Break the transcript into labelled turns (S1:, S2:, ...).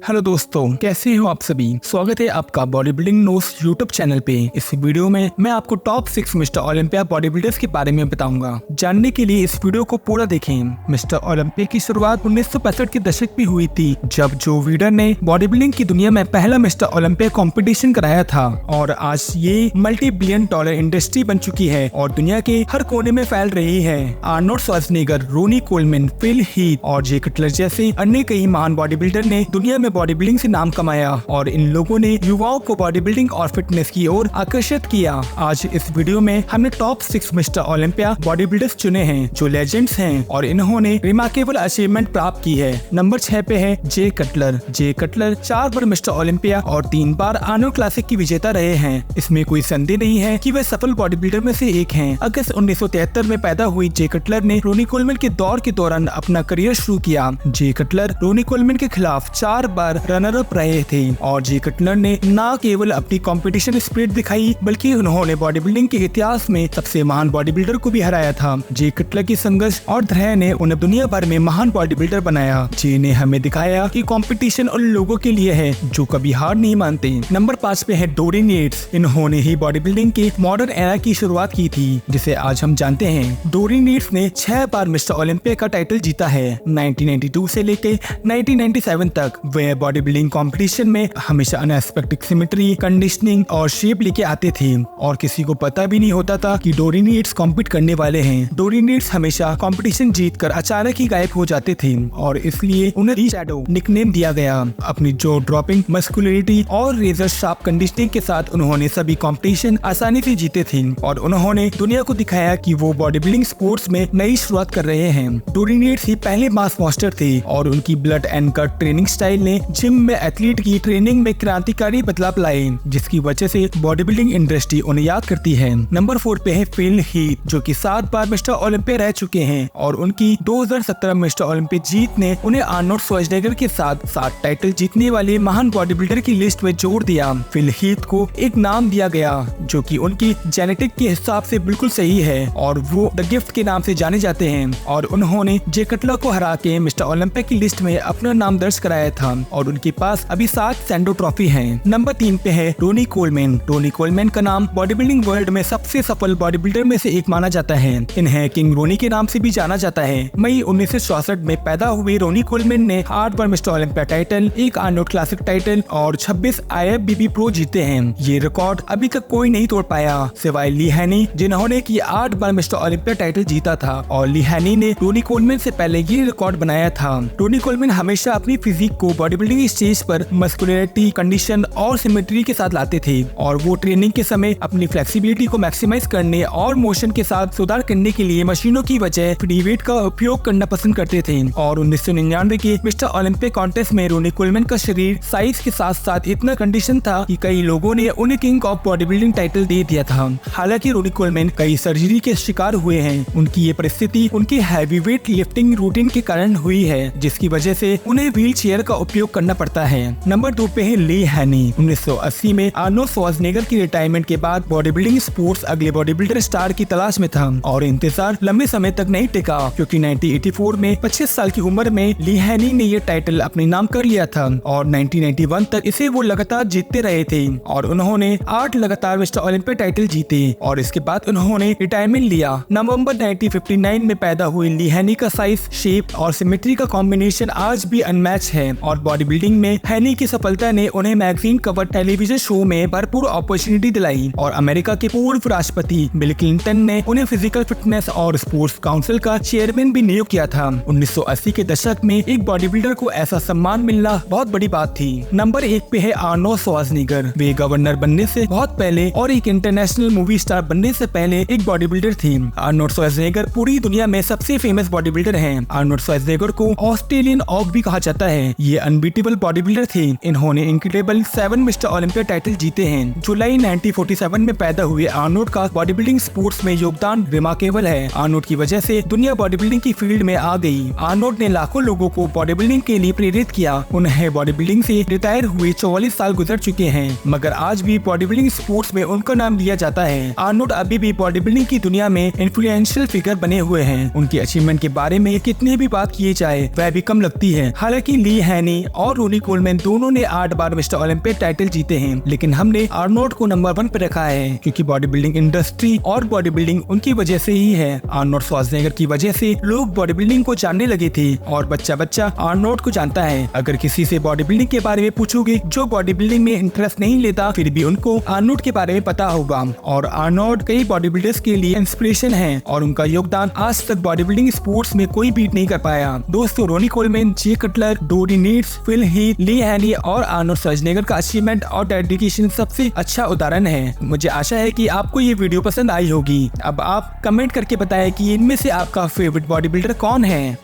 S1: Hello दोस्तों, कैसे हो आप सभी। स्वागत है आपका body building notes YouTube channel पे। इस वीडियो में मैं आपको top 6 mister Olympia body builders के बारे में बताऊंगा। जानने के लिए इस वीडियो को पूरा देखें। मिस्टर ओलंपिया की शुरुआत 1965 के दशक में हुई थी, जब जो वीडर ने बॉडी बिल्डिंग की दुनिया में पहला मिस्टर ओलंपिया कंपटीशन कराया था। और आज ये मल्टी बिलियन डॉलर इंडस्ट्री बन चुकी है और दुनिया के हर कोने में फैल रही है। Arnold Schwarzenegger, Ronnie Coleman, Phil Heath और जे कटलर जैसे अन्य कई महान बॉडी बिल्डर ने दुनिया में बॉडी बिल्डिंग से नाम कमाया और इन लोगों ने युवाओं को बॉडी बिल्डिंग और फिटनेस की ओर आकर्षित किया। आज इस वीडियो में हमने top 6 mister Olympia body builders चुने हैं जो लेजेंड्स हैं और इन्होंने रिमार्केबल अचीवमेंट प्राप्त की है। नंबर 6 पे है जे कटलर। जे कटलर 4 बार मिस्टर ओलंपिया और 3 बार आर्नोल्ड क्लासिक की विजेता रहे हैं। इसमें कोई संदेह नहीं है कि वे सफल बॉडी बिल्डर में से एक हैं। अगस्त 1973 में पैदा हुई जे कटलर ने रोनी कोलमैन के दौर के दौरान अपना करियर शुरू किया। जे कटलर रोनी कोलमैन के खिलाफ 4 बार रनर अप रहे थे और जे कटलर ने न केवल अपनी कंपटीशन स्पिरिट दिखाई, बल्कि उन्होंने बॉडी बिल्डिंग के इतिहास में सबसे महान बॉडी बिल्डर को भी हराया था। जे कटलर की संघर्ष और धैर्य ने उन्हें दुनिया भर में महान बॉडी बिल्डर बनाया। जे ने हमें दिखाया कि कंपटीशन उन लोगों के लिए है जो कभी हार नहीं मानते। नंबर 5 पे है डोरिन येट्स। इन्होंने ही बॉडी बिल्डिंग के मॉडर्न एरा की शुरुआत की थी, जिसे आज हम जानते हैं। डोरिन येट्स ने 6 बार मिस्टर ओलंपिया का टाइटल जीता है। 1992 से लेकर 1997 तक वे बॉडी बिल्डिंग कंपटीशन में हमेशा अनएक्सपेक्टेड सिमेट्री, कंडीशनिंग और शेप लेके आते थे और किसी को पता भी नहीं होता था कि डोरिन येट्स कॉम्पीट करने वाले हैं। डोरिन येट्स हमेशा कंपटीशन जीतकर अचानक ही गायब हो जाते थे और इसलिए उन्हें दी शैडो निकनेम दिया गया। अपनी जो ड्रॉपिंग मस्कुलरिटी और रेजर शार्प कंडीशनिंग के साथ उन्होंने सभी कंपटीशन आसानी से जीते थे और उन्होंने दुनिया को दिखाया कि वो बॉडी बिल्डिंग स्पोर्ट्स में नई शुरुआत कर रहे हैं। डोरिन येट्स ही पहले मास मास्टर थे और उनकी blood and gut training style ने जिम में एथलीट की ट्रेनिंग में क्रांतिकारी बदलाव लाए, जिसकी वजह से बॉडी बिल्डिंग इंडस्ट्री उन्हें याद करती है। नंबर 4 पे है फिल हीथ, जो कि 7 बार मिस्टर ओलंपिया रह चुके हैं और उनकी 2017 मिस्टर ओलंपिया जीत ने उन्हें आर्नोल्ड श्वार्ज़नेगर के साथ 7 टाइटल जीतने वाले महान बॉडी बिल्डर की लिस्ट में जोड़ दिया। फिल हीथ को एक नाम दिया गया जो कि उनकी जेनेटिक के हिसाब से बिल्कुल सही है और वो द गिफ्ट के नाम से जाने जाते हैं और उन्होंने जे कटलर को हरा के मिस्टर ओलंपिया की लिस्ट में अपना नाम दर्ज कराया था और उनके पास अभी 7 सैंडो ट्रॉफी हैं। नंबर 3 पे है रोनी कोलमैन। रोनी कोलमैन का नाम बॉडी बिल्डिंग वर्ल्ड में सबसे सफल बॉडी बिल्डर में से एक माना जाता है। इन्हें किंग रोनी के नाम से भी जाना जाता है। मई 1964 में पैदा हुए रोनी कोलमैन ने 8 बार Mister Olympia title, 1 Arnold Classic title और 26 IFBB प्रो जीते हैं। ये रिकॉर्ड अभी तक कोई नहीं तोड़ पाया सिवाय ली हैनी, जिन्होंने की 8 बार मिस्टर ओलंपिया टाइटल जीता था और ली हैनी ने रोनी कोलमैन से पहले ये रिकॉर्ड बनाया था। रोनी कोलमैन हमेशा अपनी फिजिक को बॉडी बिल्डिंग स्टेज पर मस्कुलरिटी, कंडीशन और सिमेट्री के साथ लाते थे और वो ट्रेनिंग के समय अपनी फ्लेक्सिबिलिटी को मैक्सिमाइज करने और मोशन के साथ सुधार करने के लिए मशीनों की बजाय फ्री वेट का उपयोग करना पसंद करते थे। और 1999 के मिस्टर ओलंपिया कॉन्टेस्ट में रोनी कोलमैन का शरीर साइज के साथ साथ इतना कंडीशन था कि कई लोगों ने उन्हें king of body building title दे दिया था। हालांकि रोनी कोलमैन कई सर्जरी के शिकार हुए हैं। उनकी ये परिस्थिति उनके हैवी वेट लिफ्टिंग रूटीन के कारण हुई है, जिसकी वजह से उन्हें व्हील चेयर का उपयोग करना पड़ता है। नंबर 2 पे है ली हैनी। 1980 में आर्नोल्ड श्वार्ज़नेगर की रिटायरमेंट के बाद बॉडी बिल्डिंग स्पोर्ट्स अगले बॉडी बिल्डर स्टार की तलाश में था और इंतजार लंबे समय तक नहीं टिका, क्योंकि 1984 में 25 साल की उम्र में ली हैनी ने ये टाइटल अपने नाम कर लिया था और 1991 तक इसे वो लगातार जीतते रहे थे और उन्होंने 8 लगातार मिस्टर ओलंपिया टाइटल जीते और इसके बाद उन्होंने रिटायरमेंट लिया। नवंबर 1959 में पैदा हुई ली हैनी का साइज, शेप और सिमेट्री का कॉम्बिनेशन आज भी अनमैच है और बॉडी बिल्डिंग में हैनी की सफलता ने उन्हें मैगजीन कवर टेलीविजन शो में भरपूर अपॉर्चुनिटी दिलाई और अमेरिका के पूर्व राष्ट्रपति बिल क्लिंटन ने उन्हें फिजिकल फिटनेस और स्पोर्ट्स काउंसिल का चेयरमैन भी नियुक्त किया था। 1980 के दशक में एक बॉडी बिल्डर को ऐसा सम्मान मिलना बहुत बड़ी बात थी। नंबर 1 पे है आर्नोल्ड श्वार्ज़नेगर। वे गवर्नर बनने से बहुत पहले और एक इंटरनेशनल मूवी स्टार बनने से पहले एक बॉडी बिल्डर थी। आर्नोल्ड श्वार्ज़नेगर पूरी दुनिया में सबसे फेमस बॉडी बिल्डर हैं। आर्नोल्ड श्वार्ज़नेगर को ऑस्ट्रेलियन ऑक भी कहा जाता है। ये अनबीटेबल बॉडी बिल्डर थे। इन्होंने इनक्रेडिबल 7 मिस्टर ओलंपिया टाइटल जीते हैं। जुलाई 1947 में पैदा हुए आर्नोल्ड का बॉडी बिल्डिंग स्पोर्ट्स में योगदान रिमार्केबल है। आर्नोल्ड की वजह से दुनिया बॉडी बिल्डिंग की फील्ड में आ गई। आर्नोल्ड ने लाखों लोगों को बॉडी बिल्डिंग के लिए प्रेरित किया। उन्हें बॉडी बिल्डिंग से रिटायर हुए 44 साल गुजर चुके हैं, मगर आज भी बॉडी बिल्डिंग स्पोर्ट्स में उनका नाम लिया जाता है। आर्नोल्ड अभी भी बॉडी बिल्डिंग की दुनिया में इन्फ्लुएंशियल फिगर बने हुए हैं। उनकी अचीवमेंट के बारे में कितनी भी बात किए जाए वह भी कम लगती है। हालांकि ली हैनी, और रोनी कोलमैन दोनों ने 8 बार मिस्टर ओलंपिया टाइटल जीते हैं, लेकिन हमने आर्नोल्ड को नंबर 1 पे रखा है क्योंकि बॉडी बिल्डिंग इंडस्ट्री और बॉडी बिल्डिंग उनकी वजह से ही है। आर्नोल्ड श्वार्ज़नेगर की वजह से लोग बॉडी बिल्डिंग को जानने लगे थे और बच्चा बच्चा आर्नोल्ड को जानता है। अगर किसी से बॉडी बिल्डिंग के बारे में पूछोगे जो बॉडी बिल्डिंग में इंटरेस्ट नहीं लेता, फिर भी उनको आर्नोल्ड के बारे में पता होगा। और आर्नोल्ड कई बॉडी बिल्डर्स के लिए इंस्पिरेशन है और उनका योगदान आज तक बॉडी बिल्डिंग स्पोर्ट्स में कोई बीट नहीं कर पाया। दोस्तों, रोनी कोलमैन, जे कटलर, डोरी नीड्स, फिल हीथ, ली हैनी और आर्नोल्ड श्वार्ज़नेगर का अचीवमेंट और डेडिकेशन सबसे अच्छा उदाहरण है। मुझे आशा है कि आपको ये वीडियो पसंद आई होगी। अब आप कमेंट करके बताएं कि इनमें से आपका फेवरेट बॉडी बिल्डर कौन है।